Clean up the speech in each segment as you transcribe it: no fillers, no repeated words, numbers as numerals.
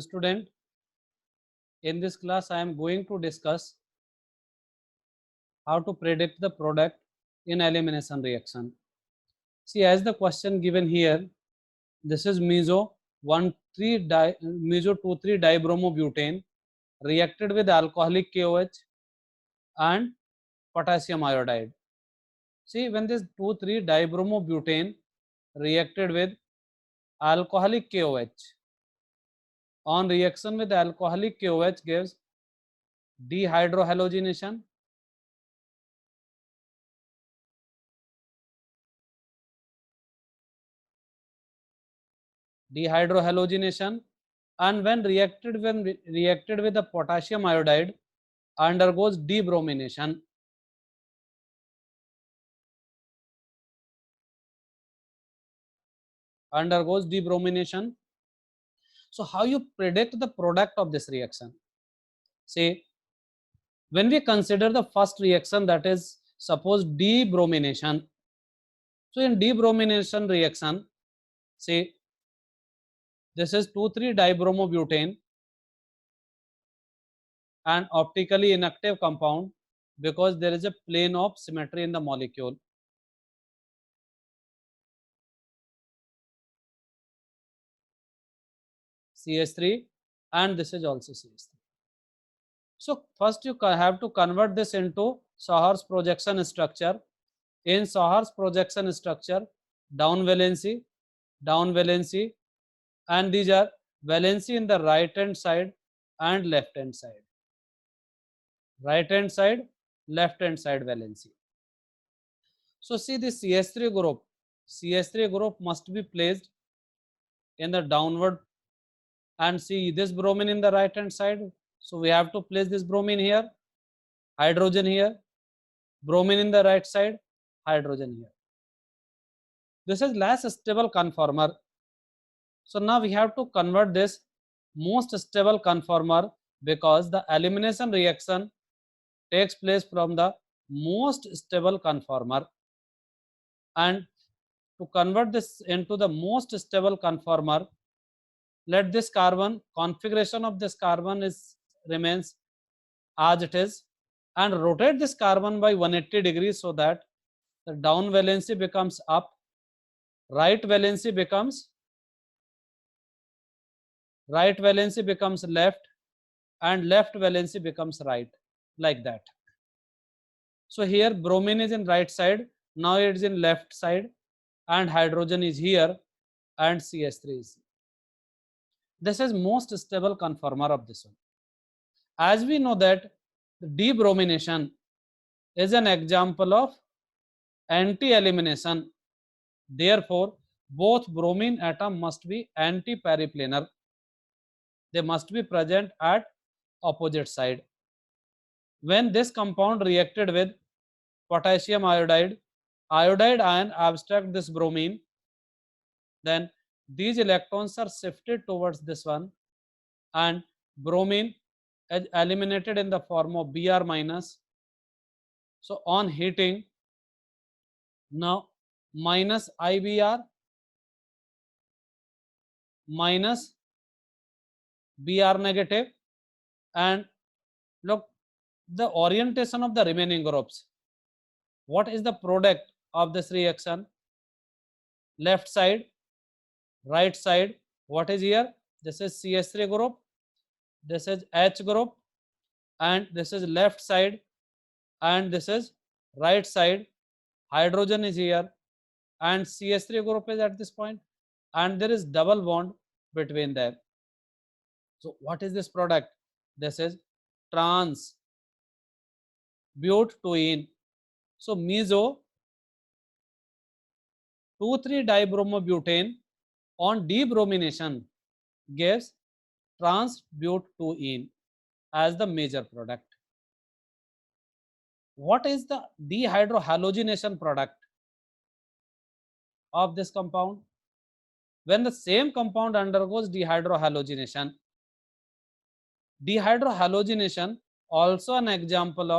Student, in this class I am going to discuss how to predict the product in elimination reaction. See, as the question given here, this is meso 2,3 dibromobutane reacted with alcoholic KOH and potassium iodide. See, when this 2,3 dibromobutane reacted with alcoholic KOH, on reaction with alcoholic KOH gives dehydrohalogenation, and when reacted with the potassium iodide undergoes debromination. So how you predict the product of this reaction? Say, when we consider the first reaction, that is suppose debromination. So in debromination reaction, say this is 2,3 dibromobutane, an optically inactive compound because there is a plane of symmetry in the molecule. CH3, and this is also CH3. So first you have to convert this into Sahar's projection structure. In Sahar's projection structure, down valency, and these are valency in the right hand side and left hand side. Right hand side, left hand side valency. So see this CH3 group must be placed in the downward, and see this bromine in the right hand side. So we have to place this bromine here, hydrogen here, bromine in the right side, hydrogen here. This is less stable conformer. So now we have to convert this most stable conformer, because the elimination reaction takes place from the most stable conformer, and to convert this into the most stable conformer, let this carbon configuration of this carbon is remains as it is, and rotate this carbon by 180 degrees so that the down valency becomes up, right valency becomes left, and left valency becomes right, like that. So here bromine is in right side, now it is in left side, and hydrogen is here, and CH3 is here. This is most stable conformer of this one. As we know that debromination is an example of anti-elimination. Therefore, both bromine atom must be anti-periplanar. They must be present at opposite side. When this compound reacted with potassium iodide, iodide ion abstract this bromine, then these electrons are shifted towards this one, and bromine is eliminated in the form of Br minus. So on heating, now minus IBr minus Br negative, and look the orientation of the remaining groups. What is the product of this reaction? Left side, right side. What is here? This is CH3 group, this is H group, and this is left side, and this is right side. Hydrogen is here, and CH3 group is at this point, and there is double bond between them. So what is this product? This is trans butene. So meso 2,3 dibromobutane on debromination gives trans butene as the major product. What is the dehydrohalogenation product of this compound? When the same compound undergoes dehydrohalogenation, also an example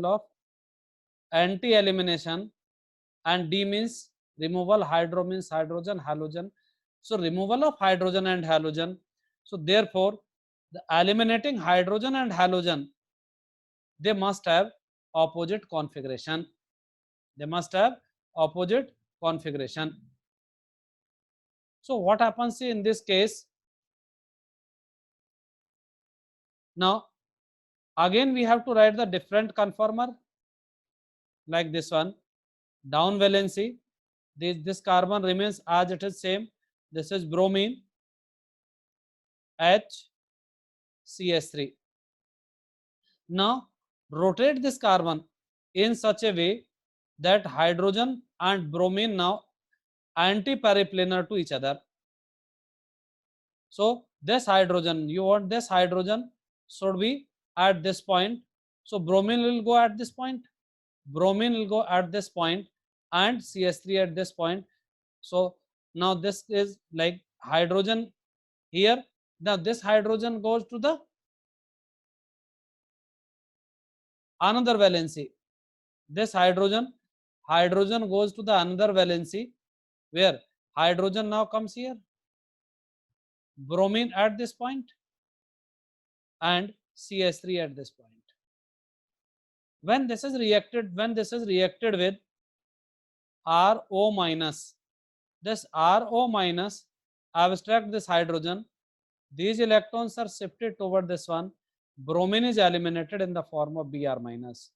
of anti-elimination, and D means removal, hydro means hydrogen, halogen. So removal of hydrogen and halogen. So therefore, the eliminating hydrogen and halogen, they must have opposite configuration. They must have opposite configuration. So what happens in this case? Now again we have to write the different conformer like this one. Down valency, this carbon remains as it is same. This is bromine, H, CS3. Now rotate this carbon in such a way that hydrogen and bromine now anti-periplanar to each other. So this hydrogen, you want this hydrogen should be at this point. So bromine will go at this point, bromine will go at this point, and CS3 at this point. So now this is like hydrogen here. Now this hydrogen goes to the another valency. This hydrogen goes to the another valency, where hydrogen now comes here, bromine at this point, and CS3 at this point. When this is reacted with RO minus, this RO minus abstract this hydrogen, these electrons are shifted toward this one, bromine is eliminated in the form of Br minus.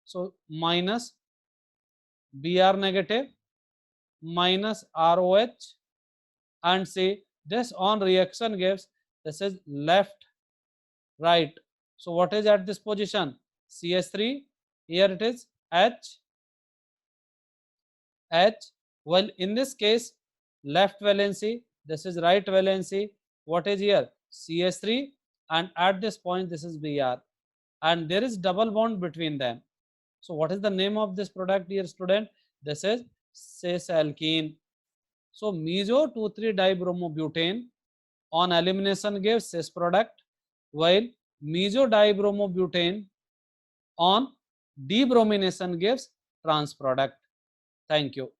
So minus Br negative minus ROH, and see this on reaction gives, this is left, right. So what is at this position? CS3, here it is H, well in this case left valency, this is right valency. What is here? CS3, and at this point this is Br, and there is double bond between them. So what is the name of this product, dear student? This is cis alkene. So meso 2,3-dibromobutane on elimination gives cis product, while meso dibromobutane on debromination gives trans product. Thank you.